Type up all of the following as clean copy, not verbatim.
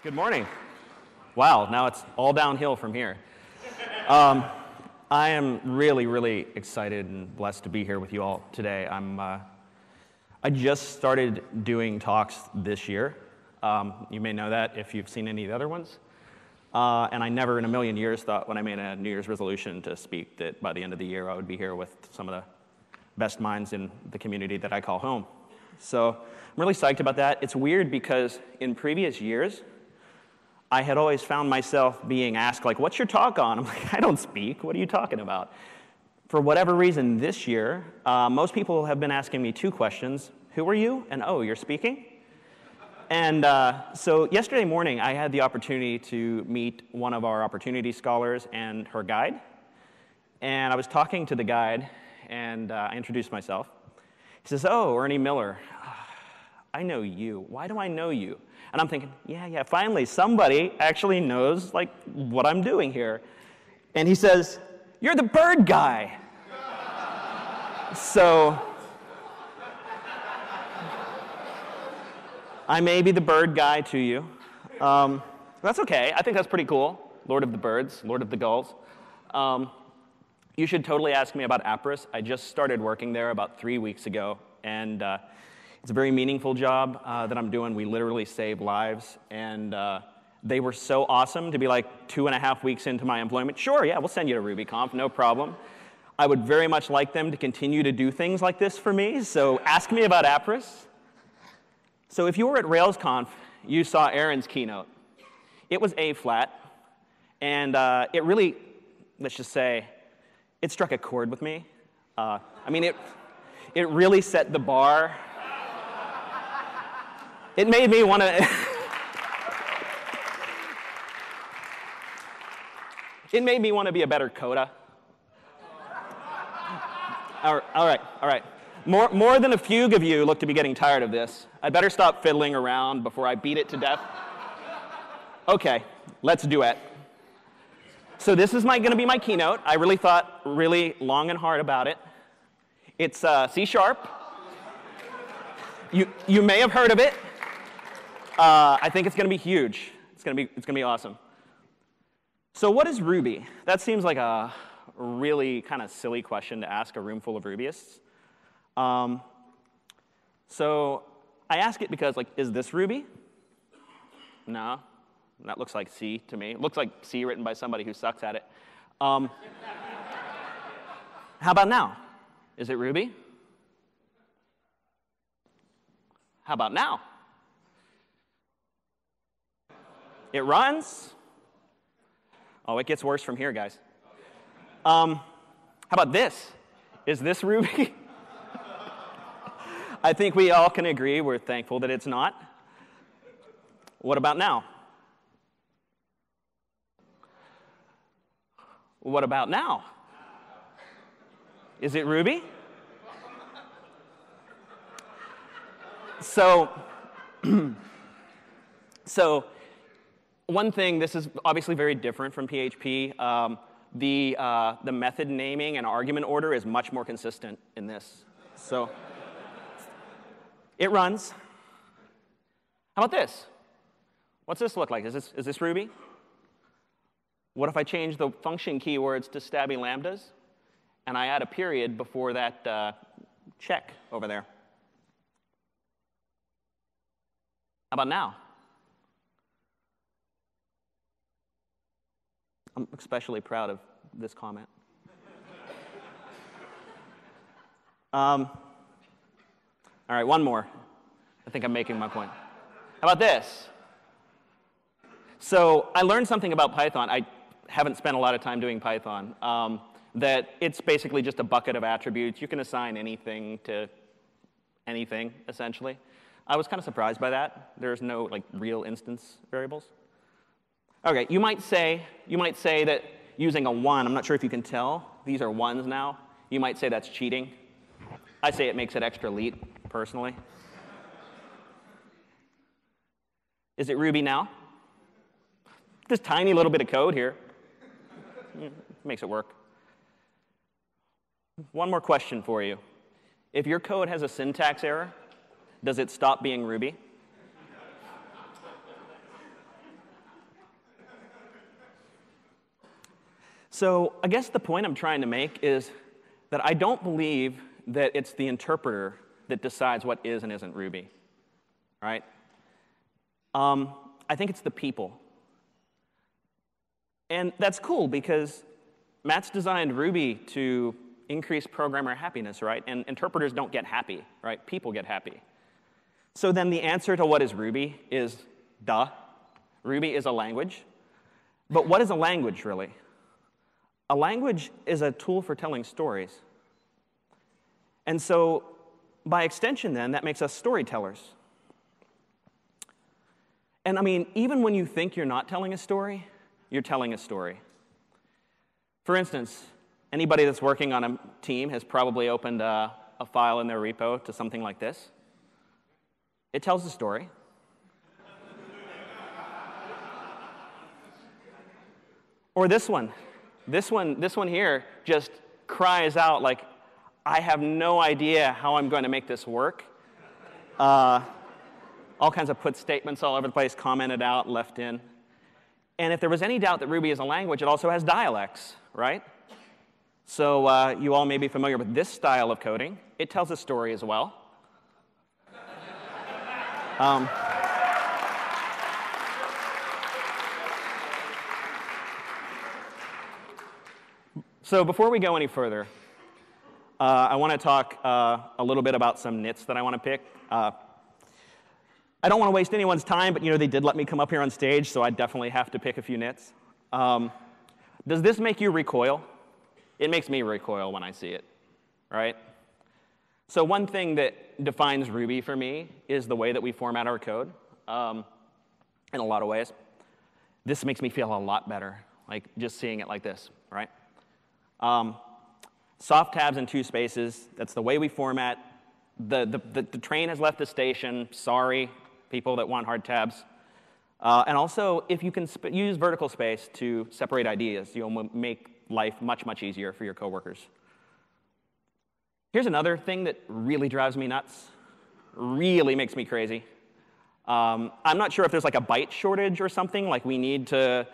Good morning. Wow, now it's all downhill from here. I am really, really excited and blessed to be here with you all today. I just started doing talks this year. You may know that if you've seen any of the other ones. And I never in a million years thought when I made a New Year's resolution to speak that by the end of the year I would be here with some of the best minds in the community that I call home. So I'm really psyched about that. It's weird because in previous years, I had always found myself being asked, like, what's your talk on? I'm like, I don't speak. What are you talking about? For whatever reason this year, most people have been asking me two questions. Who are you? And, oh, you're speaking? And so yesterday morning, I had the opportunity to meet one of our opportunity scholars and her guide. And I was talking to the guide, and I introduced myself. He says, oh, Ernie Miller. I know you. Why do I know you? And I'm thinking, yeah, finally somebody actually knows like what I'm doing here. And he says, you're the bird guy. So I may be the bird guy to you. That's okay. I think that's pretty cool. Lord of the birds, Lord of the gulls. You should totally ask me about Apris. I just started working there about 3 weeks ago, and it's a very meaningful job that I'm doing. We literally save lives, and they were so awesome to be like 2.5 weeks into my employment. Sure, yeah, we'll send you to RubyConf, no problem. I would very much like them to continue to do things like this for me, so ask me about Apris. So if you were at RailsConf, you saw Aaron's keynote. It was A-flat, and it really, let's just say, it struck a chord with me. I mean, it really set the bar. It made me want to. It made me want to be a better coda. All right. More than a few of you look to be getting tired of this. I better stop fiddling around before I beat it to death. Okay, let's do it. So this is going to be my keynote. I really thought really long and hard about it. It's C#. You may have heard of it. I think it's going to be huge. It's going to be awesome. So what is Ruby? That seems like a really kind of silly question to ask a room full of Rubyists. So I ask it because, like, is this Ruby? No. That looks like C to me. It looks like C written by somebody who sucks at it. How about now? Is it Ruby? How about now? It runs. Oh, it gets worse from here, guys. How about this? Is this Ruby? I think we all can agree we're thankful that it's not. What about now? What about now? Is it Ruby? So one thing, this is obviously very different from PHP. The method naming and argument order is much more consistent in this. So it runs. How about this? What's this look like? Is this Ruby? What if I change the function keywords to stabby lambdas, and I add a period before that check over there? How about now? I'm especially proud of this comment. All right, one more. I think I'm making my point. How about this? So I learned something about Python. I haven't spent a lot of time doing Python. That it's basically just a bucket of attributes. You can assign anything to anything, essentially. I was kind of surprised by that. There's no like real instance variables. Okay, you might say that using a 1, I'm not sure if you can tell, these are 1s now. You might say that's cheating. I say it makes it extra elite, personally. Is it Ruby now? This tiny little bit of code here makes it work. One more question for you. If your code has a syntax error, does it stop being Ruby? So I guess the point I'm trying to make is that I don't believe that it's the interpreter that decides what is and isn't Ruby, right? I think it's the people. And that's cool because Matt's designed Ruby to increase programmer happiness, right? And interpreters don't get happy, right? People get happy. So then the answer to what is Ruby is, duh. Ruby is a language. But what is a language, really? A language is a tool for telling stories. And so by extension, then, that makes us storytellers. And I mean, even when you think you're not telling a story, you're telling a story. For instance, anybody that's working on a team has probably opened a file in their repo to something like this. It tells a story. Or this one. This one here just cries out like, I have no idea how I'm going to make this work. All kinds of put statements all over the place, commented out, left in. And if there was any doubt that Ruby is a language, it also has dialects, right? So you all may be familiar with this style of coding. It tells a story as well. So before we go any further, I want to talk a little bit about some nits that I want to pick. I don't want to waste anyone's time, but they did let me come up here on stage, so I definitely have to pick a few nits. Does this make you recoil? It makes me recoil when I see it, right? So one thing that defines Ruby for me is the way that we format our code in a lot of ways. This makes me feel a lot better, like just seeing it like this, right? Soft tabs and two spaces, that's the way we format. The train has left the station. Sorry, people that want hard tabs. And also, if you can use vertical space to separate ideas, you'll make life much, much easier for your coworkers. Here's another thing that really drives me nuts, really makes me crazy. I'm not sure if there's like a byte shortage or something, like we need to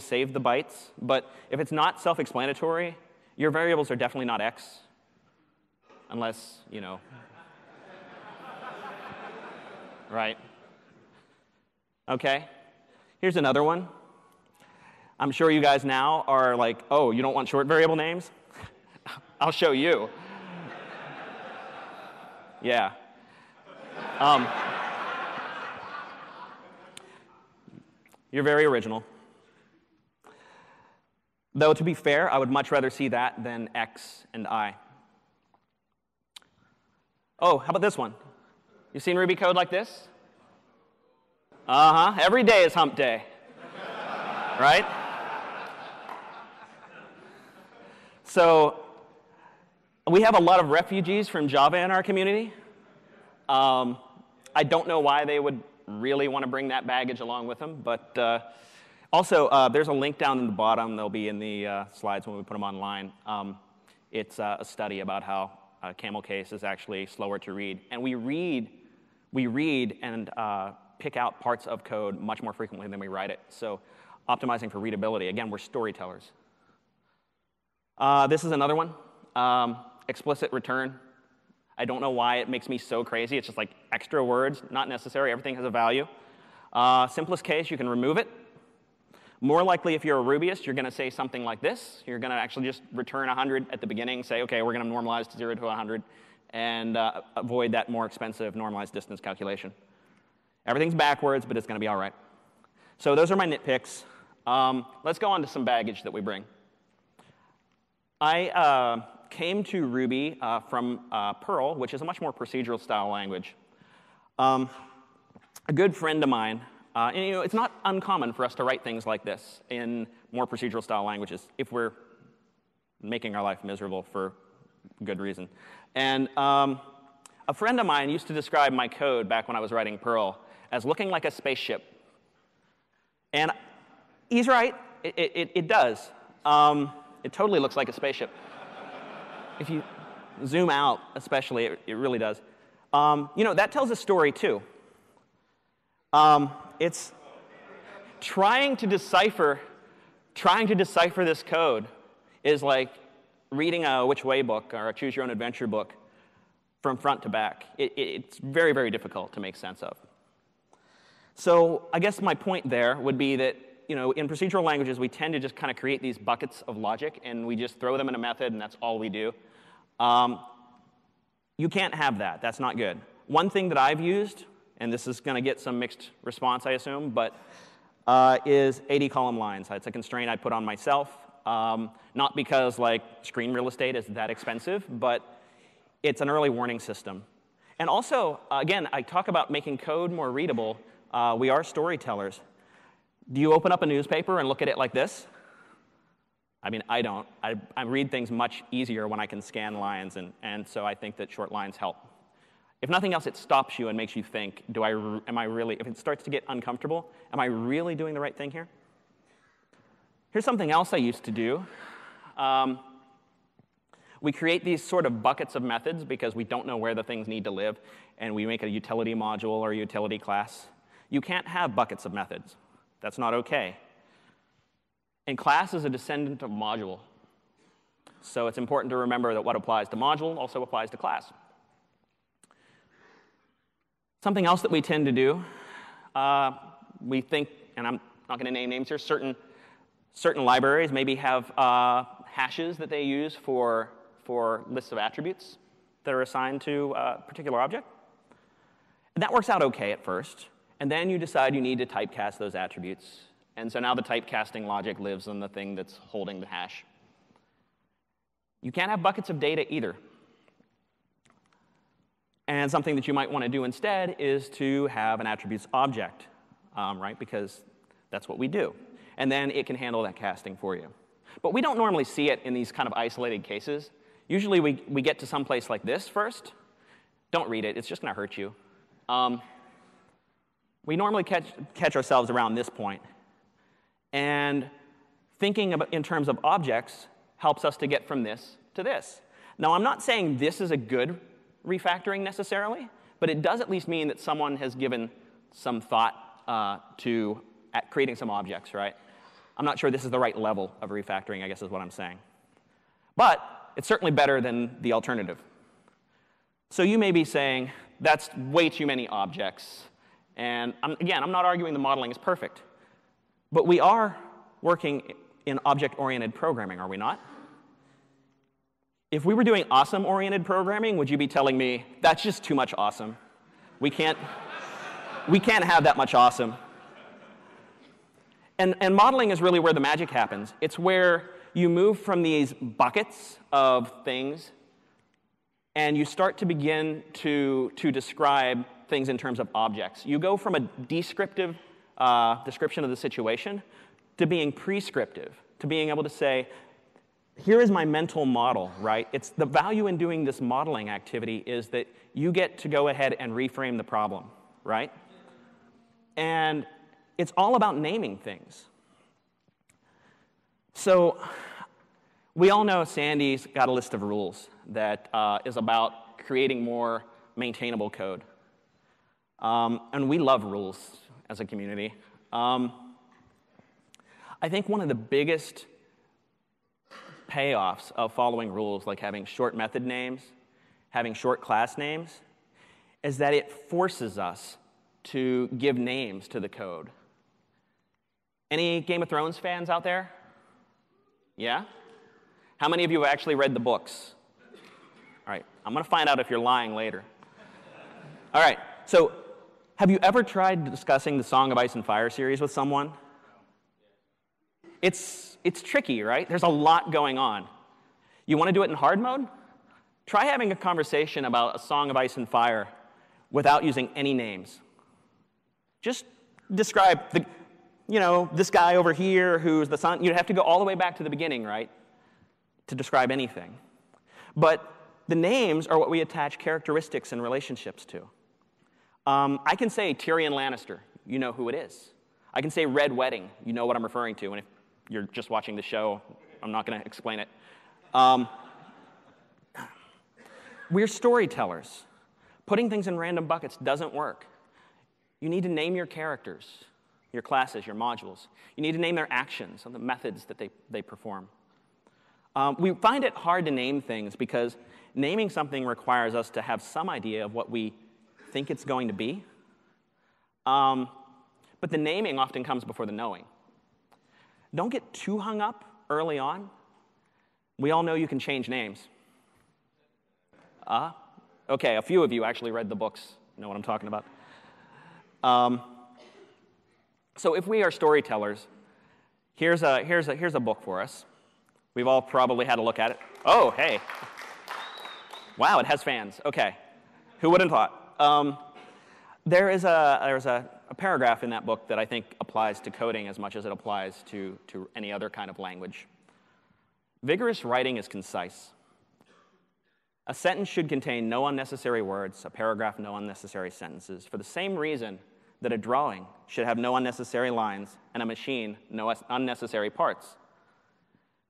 save the bytes. But if it's not self-explanatory, your variables are definitely not X, unless, right? OK. Here's another one. I'm sure you guys now are like, oh, you don't want short variable names? I'll show you. Yeah. You're very original. Though, to be fair, I would much rather see that than X and I. Oh, how about this one? You seen Ruby code like this? Uh-huh. Every day is hump day. Right? So we have a lot of refugees from Java in our community. I don't know why they would really want to bring that baggage along with them. But also, there's a link down in the bottom. They'll be in the slides when we put them online. It's a study about how camel case is actually slower to read. And we read and pick out parts of code much more frequently than we write it. So optimizing for readability. Again, we're storytellers. This is another one. Explicit return. I don't know why it makes me so crazy. It's just like extra words, not necessary. Everything has a value. Simplest case, you can remove it. More likely, if you're a Rubyist, you're going to say something like this. You're going to actually just return 100 at the beginning, say, OK, we're going to normalize to 0 to 100, and avoid that more expensive normalized distance calculation. Everything's backwards, but it's going to be all right. So those are my nitpicks. Let's go on to some baggage that we bring. I came to Ruby from Perl, which is a much more procedural style language. A good friend of mine, and it's not uncommon for us to write things like this in more procedural style languages if we're making our life miserable for good reason. And a friend of mine used to describe my code back when I was writing Perl as looking like a spaceship. And he's right. It does. It totally looks like a spaceship. If you zoom out, especially, it really does. That tells a story, too. It's trying to decipher this code is like reading a Which Way book or a Choose Your Own Adventure book from front to back. It's very, very difficult to make sense of. So I guess my point there would be that in procedural languages, we tend to just kind of create these buckets of logic, and we just throw them in a method, and that's all we do. You can't have that. That's not good. One thing that I've used, and this is going to get some mixed response, I assume, but is 80 column lines. It's a constraint I put on myself, not because screen real estate is that expensive, but it's an early warning system. And also, again, I talk about making code more readable. We are storytellers. Do you open up a newspaper and look at it like this? I mean, I don't. I read things much easier when I can scan lines, and so I think that short lines help. If nothing else, it stops you and makes you think, am I really, if it starts to get uncomfortable, am I really doing the right thing here? Here's something else I used to do. We create these sort of buckets of methods because we don't know where the things need to live, and we make a utility module or a utility class. You can't have buckets of methods. That's not OK. And class is a descendant of module. So it's important to remember that what applies to module also applies to class. Something else that we tend to do, we think, and I'm not going to name names here, certain libraries maybe have hashes that they use for lists of attributes that are assigned to a particular object. And that works out OK at first. And then you decide you need to typecast those attributes. And so now the typecasting logic lives in the thing that's holding the hash. You can't have buckets of data either. And something that you might want to do instead is to have an attributes object, right? Because that's what we do. And then it can handle that casting for you. But we don't normally see it in these kind of isolated cases. Usually we get to some place like this first. Don't read it. It's just going to hurt you. We normally catch ourselves around this point. And thinking about in terms of objects helps us to get from this to this. Now, I'm not saying this is a good refactoring necessarily, but it does at least mean that someone has given some thought to creating some objects, right? I'm not sure this is the right level of refactoring, I guess is what I'm saying. But it's certainly better than the alternative. So you may be saying, that's way too many objects. And again, I'm not arguing the modeling is perfect. But we are working in object-oriented programming, are we not? If we were doing awesome-oriented programming, would you be telling me, that's just too much awesome? We can't have that much awesome. And modeling is really where the magic happens. It's where you move from these buckets of things, and you start to begin to describe things in terms of objects. You go from a descriptive description of the situation to being prescriptive, to being able to say, here is my mental model, right? It's the value in doing this modeling activity is that you get to go ahead and reframe the problem, right? And it's all about naming things. So we all know Sandy's got a list of rules that is about creating more maintainable code. And we love rules as a community. I think one of the biggest payoffs of following rules, like having short method names, having short class names, is that it forces us to give names to the code. Any Game of Thrones fans out there? Yeah? How many of you have actually read the books? All right, I'm going to find out if you're lying later. All right, so have you ever tried discussing the Song of Ice and Fire series with someone? It's tricky, right? There's a lot going on. You want to do it in hard mode? Try having a conversation about a Song of Ice and Fire without using any names. Just describe this guy over here who's the son. You'd have to go all the way back to the beginning, right, to describe anything. But the names are what we attach characteristics and relationships to. I can say Tyrion Lannister. You know who it is. I can say Red Wedding. You know what I'm referring to. And if you're just watching the show, I'm not going to explain it. We're storytellers. Putting things in random buckets doesn't work. You need to name your characters, your classes, your modules. You need to name their actions and the methods that they perform. We find it hard to name things because naming something requires us to have some idea of what we think it's going to be. But the naming often comes before the knowing. Don't get too hung up early on. We all know you can change names. OK, a few of you actually read the books, know what I'm talking about. So if we are storytellers, here's a book for us. We've all probably had a look at it. Oh, hey. Wow, it has fans. OK. Who would have thought? There's a paragraph in that book that I think applies to coding as much as it applies to any other kind of language. Vigorous writing is concise. A sentence should contain no unnecessary words, a paragraph no unnecessary sentences, for the same reason that a drawing should have no unnecessary lines and a machine no unnecessary parts.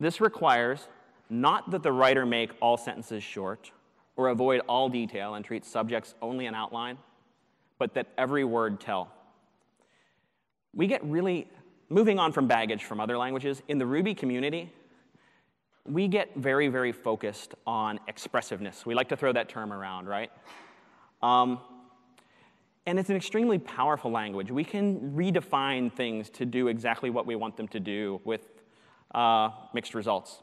This requires not that the writer make all sentences short or avoid all detail and treat subjects only in outline, but that every word tell. We get really, moving on from baggage from other languages, in the Ruby community, we get very, very focused on expressiveness. We like to throw that term around, right? And it's an extremely powerful language. We can redefine things to do exactly what we want them to do with mixed results.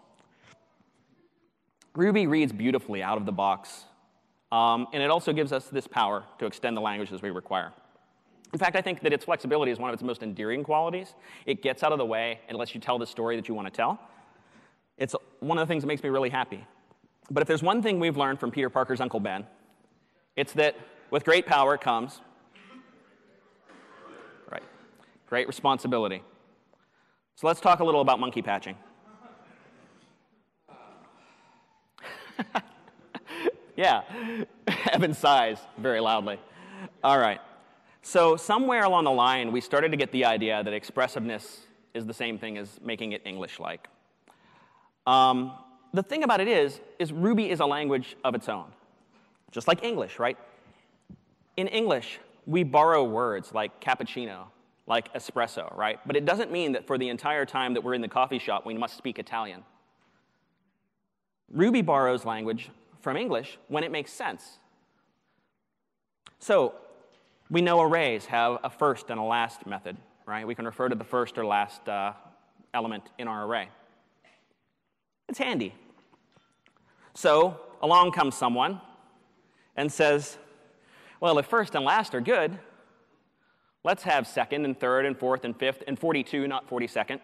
Ruby reads beautifully out of the box. And it also gives us this power to extend the language as we require. In fact, I think that its flexibility is one of its most endearing qualities. It gets out of the way and lets you tell the story that you want to tell. It's one of the things that makes me really happy. But if there's one thing we've learned from Peter Parker's Uncle Ben, it's that with great power comes great responsibility. So let's talk a little about monkey patching. Yeah, Evan sighs very loudly. All right. So somewhere along the line, we started to get the idea that expressiveness is the same thing as making it English-like. The thing about it is Ruby is a language of its own, just like English, right? In English, we borrow words like cappuccino, like espresso, right? But it doesn't mean that for the entire time that we're in the coffee shop, we must speak Italian. Ruby borrows language from English when it makes sense. So we know arrays have a first and a last method, right? We can refer to the first or last element in our array. It's handy. So along comes someone and says, well, if first and last are good, let's have second and third and fourth and fifth and 42, not 42nd.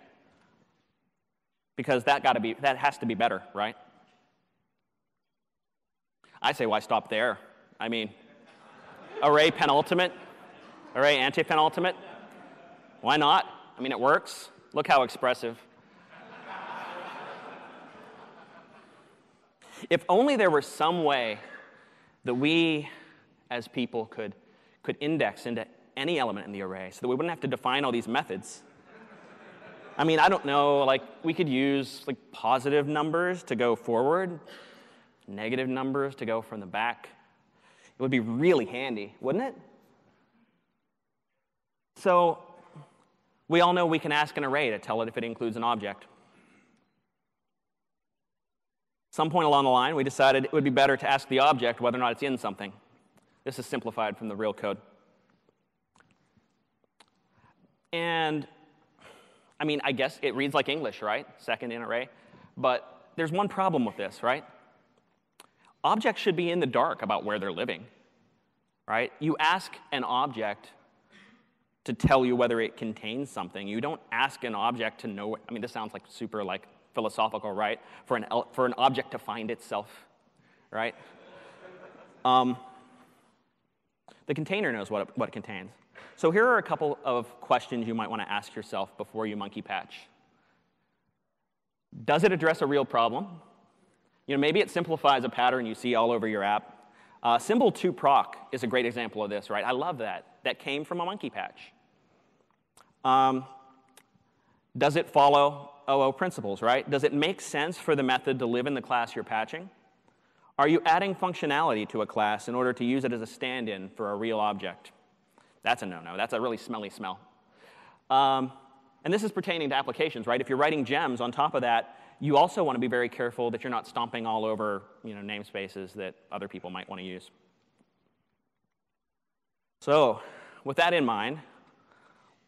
Because that has to be better, right? I say, why stop there? I mean, array penultimate, array anti-penultimate. Why not? I mean, it works. Look how expressive. If only there were some way that we, as people, could index into any element in the array so that we wouldn't have to define all these methods. I mean, I don't know, like, we could use like positive numbers to go forward, negative numbers to go from the back. It would be really handy, wouldn't it? So we all know we can ask an array to tell it if it includes an object. Some point along the line, we decided it would be better to ask the object whether or not it's in something. This is simplified from the real code. And, I mean, I guess it reads like English, right? Second in array. But there's one problem with this, right? Objects should be in the dark about where they're living, right? You ask an object to tell you whether it contains something. You don't ask an object to know. I mean, this sounds like super like philosophical, right? For an object to find itself, right? The container knows what it contains. So here are a couple of questions you might want to ask yourself before you monkey patch. Does it address a real problem? You know, maybe it simplifies a pattern you see all over your app. Symbol 2proc is a great example of this, right? I love that. That came from a monkey patch. Does it follow OO principles, right? Does it make sense for the method to live in the class you're patching? Are you adding functionality to a class in order to use it as a stand-in for a real object? That's a no-no. That's a really smelly smell. And this is pertaining to applications, right? If you're writing gems, on top of that, you also want to be very careful that you're not stomping all over namespaces that other people might want to use. So with that in mind,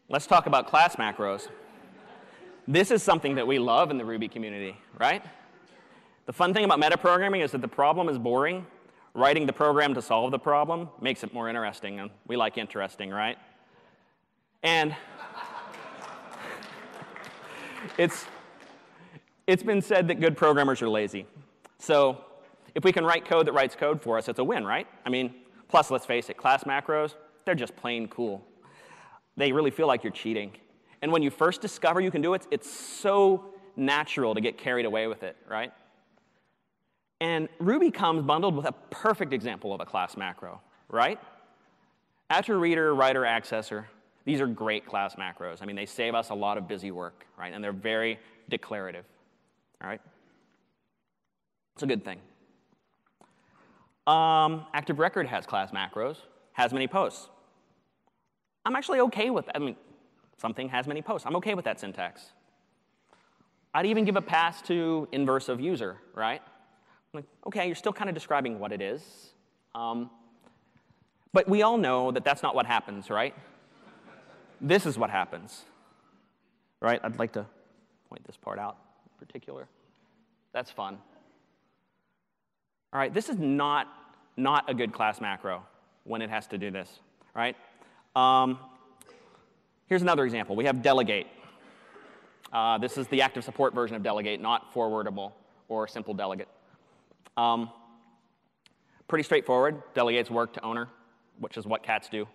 let's talk about class macros. This is something that we love in the Ruby community, right? The fun thing about metaprogramming is that the problem is boring. Writing the program to solve the problem makes it more interesting, and we like interesting, right? And it's been said that good programmers are lazy. So if we can write code that writes code for us, it's a win, right? I mean, plus, let's face it, class macros, they're just plain cool. They really feel like you're cheating. And when you first discover you can do it, it's so natural to get carried away with it, right? And Ruby comes bundled with a perfect example of a class macro, right? After reader, writer, accessor, these are great class macros. I mean, they save us a lot of busy work, right? And they're very declarative, all right? It's a good thing. Active Record has class macros, has many posts. I'm actually OK with that. I mean, something has many posts. I'm OK with that syntax. I'd even give a pass to inverse of user, right? I'm like, OK, you're still kind of describing what it is. But we all know that that's not what happens, right? This is what happens, right? I'd like to point this part out in particular. That's fun. All right, this is not a good class macro when it has to do this, right? Here's another example. We have delegate. This is the ActiveSupport version of delegate, not forwardable or simple delegate. Pretty straightforward. Delegates work to owner, which is what cats do.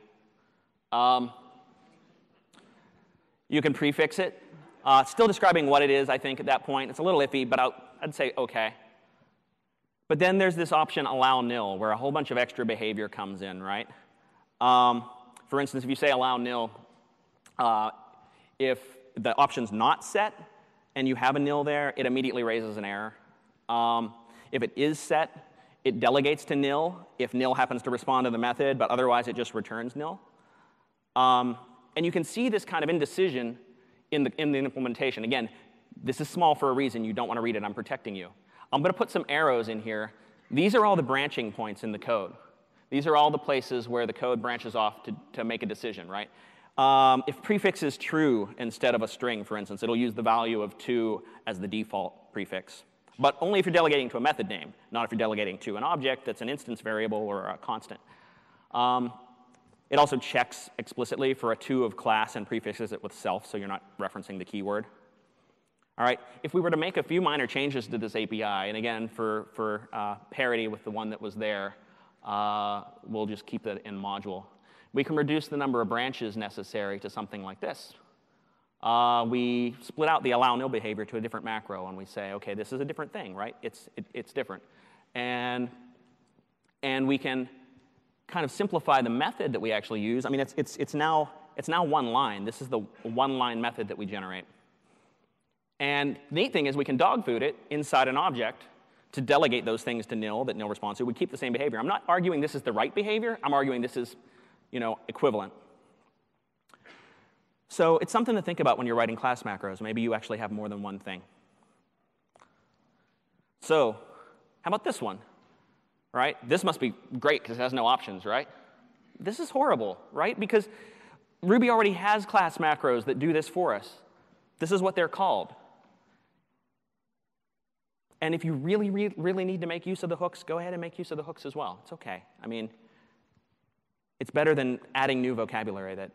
You can prefix it. Still describing what it is, I think, at that point. It's a little iffy, but I'd say OK. But then there's this option, allow nil, where a whole bunch of extra behavior comes in, right? For instance, if you say allow nil, if the option's not set and you have a nil there, it immediately raises an error. If it is set, it delegates to nil if nil happens to respond to the method, but otherwise it just returns nil. And you can see this kind of indecision in the implementation. Again, this is small for a reason. You don't want to read it. I'm protecting you. I'm going to put some arrows in here. These are all the branching points in the code. These are all the places where the code branches off to make a decision, right? If prefix is true instead of a string, for instance, it'll use the value of 2 as the default prefix. But only if you're delegating to a method name, not if you're delegating to an object that's an instance variable or a constant. It also checks explicitly for a 2 of class and prefixes it with self, so you're not referencing the keyword. All right, if we were to make a few minor changes to this API, and again, for parity with the one that was there, we'll just keep that in module. We can reduce the number of branches necessary to something like this. We split out the allow nil behavior to a different macro, and we say, OK, this is a different thing, right? It's different. And we can kind of simplify the method that we actually use. I mean, it's now one line. This is the one-line method that we generate. And the neat thing is we can dog food it inside an object to delegate those things to nil that nil responds to. We keep the same behavior. I'm not arguing this is the right behavior. I'm arguing this is equivalent. So it's something to think about when you're writing class macros. Maybe you actually have more than one thing. So how about this one? Right? This must be great because it has no options, right? This is horrible, right? Because Ruby already has class macros that do this for us. This is what they're called. And if you really, really need to make use of the hooks, go ahead and make use of the hooks as well. It's OK. I mean, it's better than adding new vocabulary that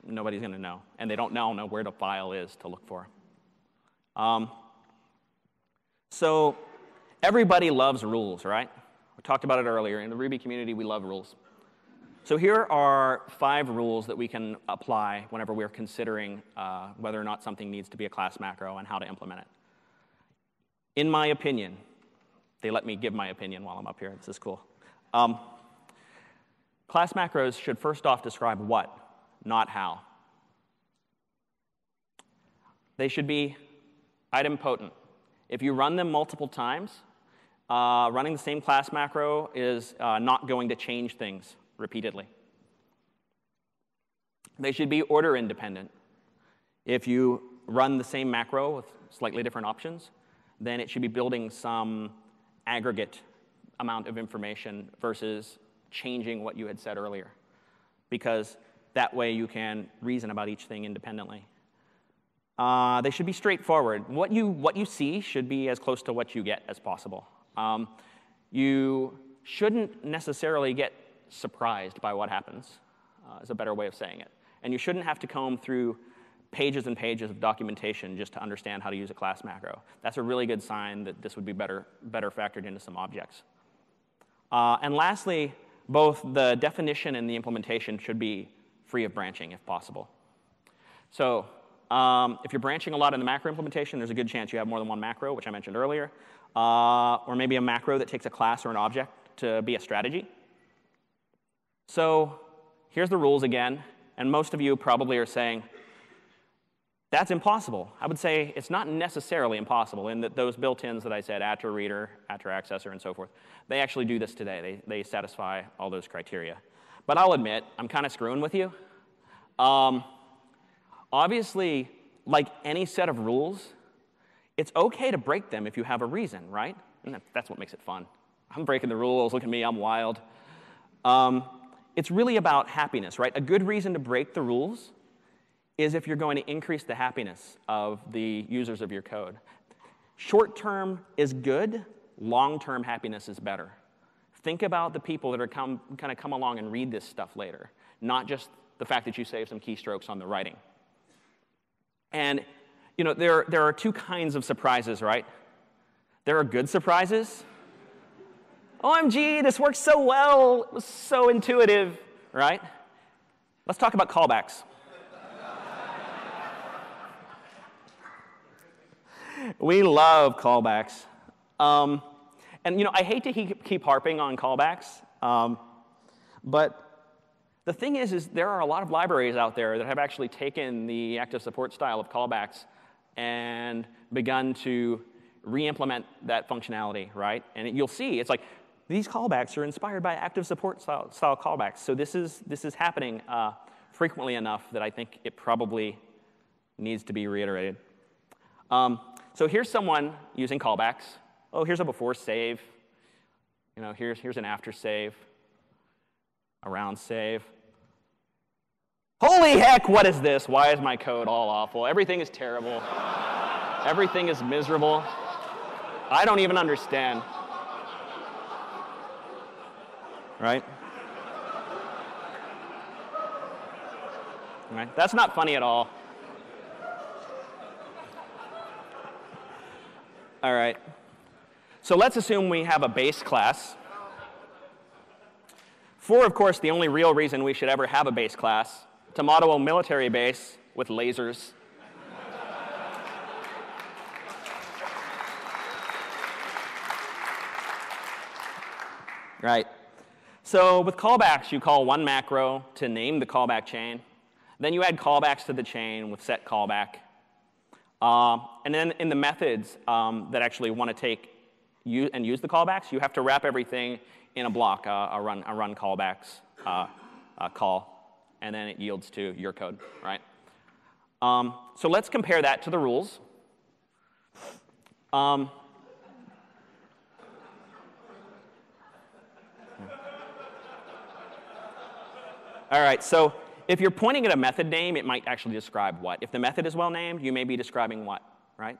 nobody's going to know. And they don't now know where the file is to look for. So everybody loves rules, right? We talked about it earlier. In the Ruby community, we love rules. So here are 5 rules that we can apply whenever we're considering whether or not something needs to be a class macro and how to implement it. In my opinion, they let me give my opinion while I'm up here. This is cool. Class macros should first off describe what, not how. They should be idempotent. If you run them multiple times, running the same class macro is not going to change things repeatedly. They should be order independent. If you run the same macro with slightly different options, then it should be building some aggregate amount of information versus changing what you had said earlier, because that way you can reason about each thing independently. They should be straightforward. What you see should be as close to what you get as possible. You shouldn't necessarily get surprised by what happens, is a better way of saying it. And you shouldn't have to comb through pages and pages of documentation just to understand how to use a class macro. That's a really good sign that this would be better factored into some objects. And lastly, both the definition and the implementation should be free of branching if possible. So if you're branching a lot in the macro implementation, there's a good chance you have more than one macro, which I mentioned earlier, or maybe a macro that takes a class or an object to be a strategy. So here's the rules again, and most of you probably are saying, that's impossible. I would say it's not necessarily impossible in that those built-ins that I said, @reader, @accessor, and so forth, they actually do this today. They satisfy all those criteria. But I'll admit, I'm kind of screwing with you. Obviously, like any set of rules, it's OK to break them if you have a reason, right? And that's what makes it fun. I'm breaking the rules. Look at me. I'm wild. It's really about happiness, right? A good reason to break the rules is if you're going to increase the happiness of the users of your code. Short-term is good. Long-term happiness is better. Think about the people that are kind of come along and read this stuff later, not just the fact that you save some keystrokes on the writing. And you know, there are two kinds of surprises, right? There are good surprises. OMG, this works so well. It was so intuitive, right? Let's talk about callbacks. We love callbacks. And you know, I hate to keep harping on callbacks, but the thing is there are a lot of libraries out there that have actually taken the ActiveSupport style of callbacks and begun to re-implement that functionality, right? And you'll see, it's like, these callbacks are inspired by ActiveSupport style callbacks. So this is happening frequently enough that I think it probably needs to be reiterated. So here's someone using callbacks. Oh, here's a before save. You know, here's an after save, around save. Holy heck, what is this? Why is my code all awful? Everything is terrible. Everything is miserable. I don't even understand. Right? Right? That's not funny at all. All right. So let's assume we have a base class. For, of course, the only real reason we should ever have a base class, to model a military base with lasers. Right. So with callbacks, you call one macro to name the callback chain. Then you add callbacks to the chain with set callback. And then in the methods that actually want to take and use the callbacks, you have to wrap everything in a block, a run callbacks call. And then it yields to your code, right? So let's compare that to the rules. All right, so if you're pointing at a method name, it might actually describe what. If the method is well named, you may be describing what, right?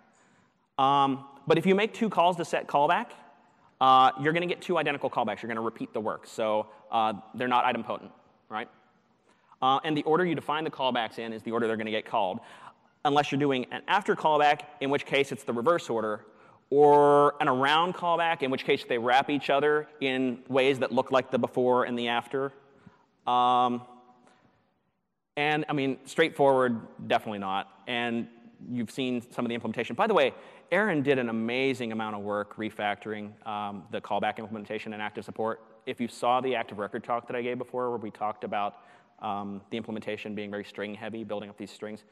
But if you make two calls to set callback, you're going to get two identical callbacks. You're going to repeat the work. So they're not idempotent, right? And the order you define the callbacks in is the order they're going to get called, unless you're doing an after callback, in which case it's the reverse order, or an around callback, in which case they wrap each other in ways that look like the before and the after. And I mean, straightforward, definitely not. And you've seen some of the implementation. By the way, Aaron did an amazing amount of work refactoring the callback implementation in ActiveSupport. If you saw the active record talk that I gave before, where we talked about the implementation being very string heavy, building up these strings,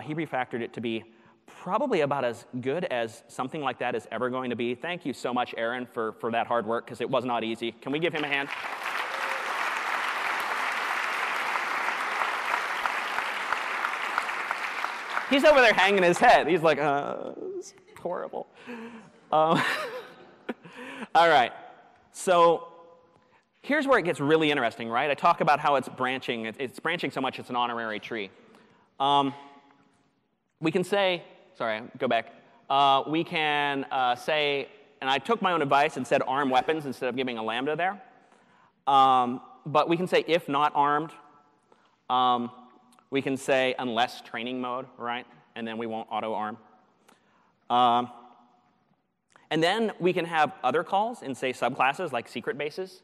he refactored it to be probably about as good as something like that is ever going to be. Thank you so much, Aaron, for that hard work, because it was not easy. Can we give him a hand? He's over there hanging his head. He's like, horrible. All right. So here's where it gets really interesting, right? I talk about how it's branching. It's branching so much it's an honorary tree. We can say, sorry, go back. We can say, and I took my own advice and said arm weapons instead of giving a lambda there. But we can say if not armed. We can say unless training mode, right? And then we won't auto-arm. And then we can have other calls in, say, subclasses like secret bases.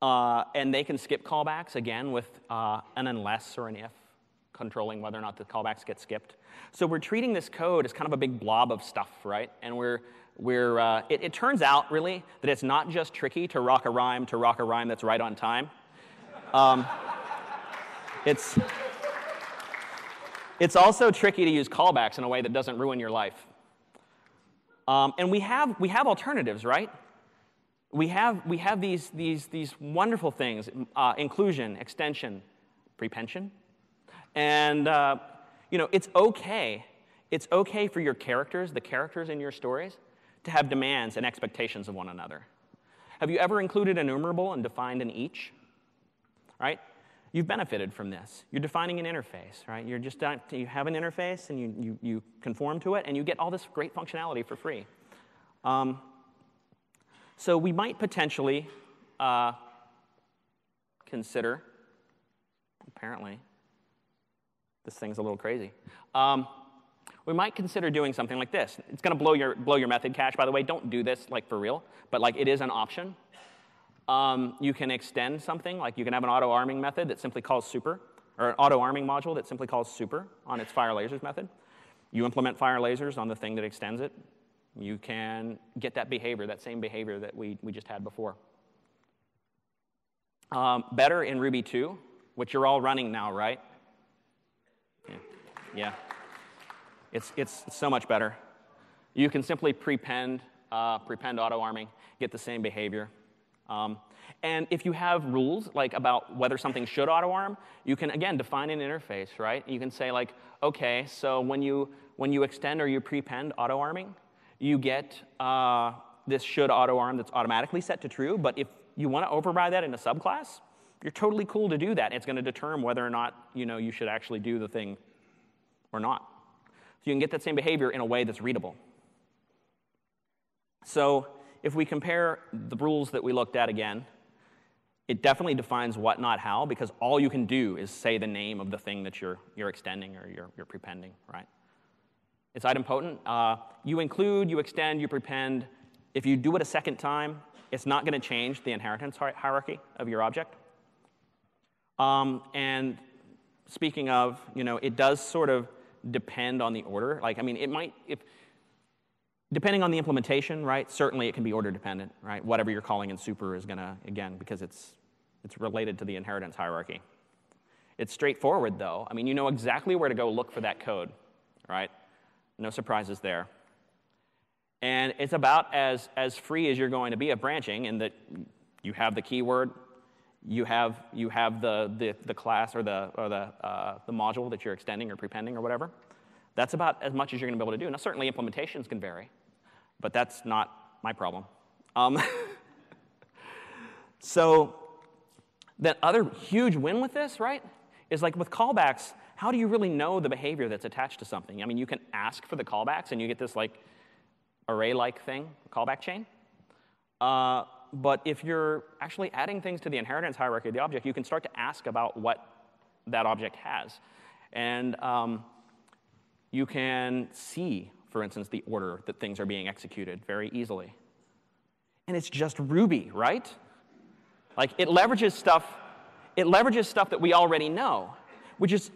And they can skip callbacks, again, with an unless or an if, controlling whether or not the callbacks get skipped. So we're treating this code as kind of a big blob of stuff, right? And it turns out, really, that it's not just tricky to rock a rhyme that's right on time. It's also tricky to use callbacks in a way that doesn't ruin your life. And we have alternatives, right? We have these wonderful things: inclusion, extension, prepension, and it's okay. It's okay for your characters, the characters in your stories, to have demands and expectations of one another. Have you ever included an enumerable and defined an each? Right? You've benefited from this. You're defining an interface, right? You have an interface and you conform to it, and you get all this great functionality for free. So we might potentially consider, apparently, this thing's a little crazy. We might consider doing something like this. It's going to blow your method cache, by the way. Don't do this like for real, but like it is an option. You can extend something, like you can have an auto-arming method that simply calls super, or an auto-arming module that simply calls super on its fire lasers method. You implement fire lasers on the thing that extends it. You can get that behavior, that same behavior that we just had before. Better in Ruby 2, which you're all running now, right? Yeah. It's so much better. You can simply prepend auto-arming, get the same behavior. And if you have rules like about whether something should auto-arm, you can, again, define an interface, right? You can say, like, OK, so when you extend or you prepend auto-arming, you get this should auto-arm that's automatically set to true. But if you want to override that in a subclass, you're totally cool to do that. It's going to determine whether or not you should actually do the thing or not. So you can get that same behavior in a way that's readable. So if we compare the rules that we looked at again, it definitely defines what, not how, because all you can do is say the name of the thing that you're extending or you're prepending, right? It's idempotent. You include, you extend, you prepend. If you do it a second time, it's not going to change the inheritance hierarchy of your object. And speaking of, it does sort of depend on the order. Like, I mean, it might, depending on the implementation, right, certainly it can be order dependent, right? Whatever you're calling in super is going to, again, because it's related to the inheritance hierarchy. It's straightforward, though. I mean, you know exactly where to go look for that code, right? No surprises there. And it's about as free as you're going to be of branching in that you have the keyword, you have the class or the module that you're extending or prepending or whatever. That's about as much as you're going to be able to do. Now, certainly implementations can vary, but that's not my problem. So that other huge win with this, right, is like with callbacks, how do you really know the behavior that's attached to something? I mean, you can ask for the callbacks, and you get this like array-like thing, callback chain. But if you're actually adding things to the inheritance hierarchy of the object, you can start to ask about what that object has. And you can see, for instance, the order that things are being executed very easily. And it's just Ruby, right? Like, it leverages stuff that we already know, which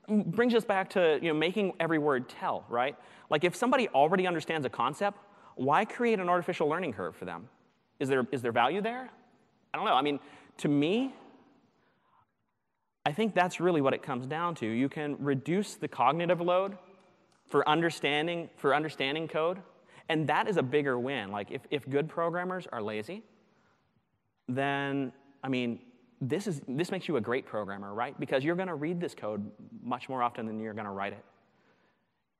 brings us back to making every word tell, right? Like, if somebody already understands a concept, why create an artificial learning curve for them? Is there value there? I don't know. I mean, to me, I think that's really what it comes down to. You can reduce the cognitive load for understanding code, and that is a bigger win. Like, if good programmers are lazy, then, I mean, this makes you a great programmer, right? Because you're going to read this code much more often than you're going to write it.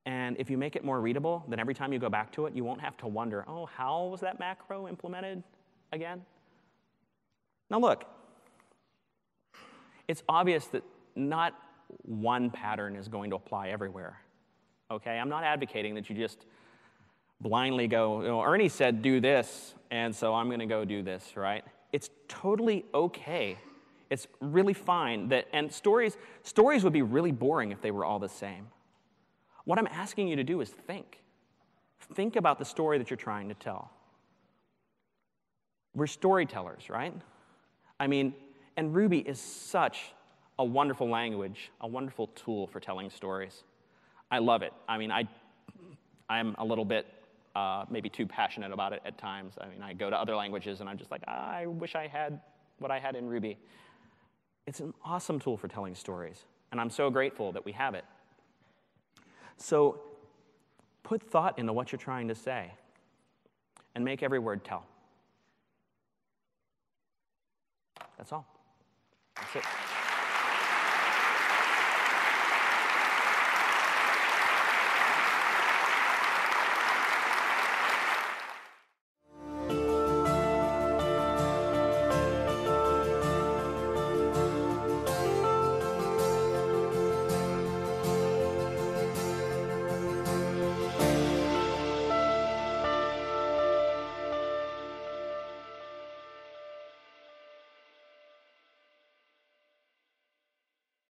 And if you make it more readable, then every time you go back to it, you won't have to wonder, oh, how was that macro implemented again? Now look, it's obvious that not one pattern is going to apply everywhere. Okay, I'm not advocating that you just blindly go, you know, Ernie said do this, and so I'm going to go do this, right? It's totally okay. It's really fine that, and stories would be really boring if they were all the same. What I'm asking you to do is think. Think about the story that you're trying to tell. We're storytellers, right? I mean, and Ruby is such a wonderful language, a wonderful tool for telling stories. I love it. I mean, I'm a little bit maybe too passionate about it at times. I mean, I go to other languages and I'm just like, I wish I had what I had in Ruby. It's an awesome tool for telling stories, and I'm so grateful that we have it. So put thought into what you're trying to say and make every word tell. That's all. That's it.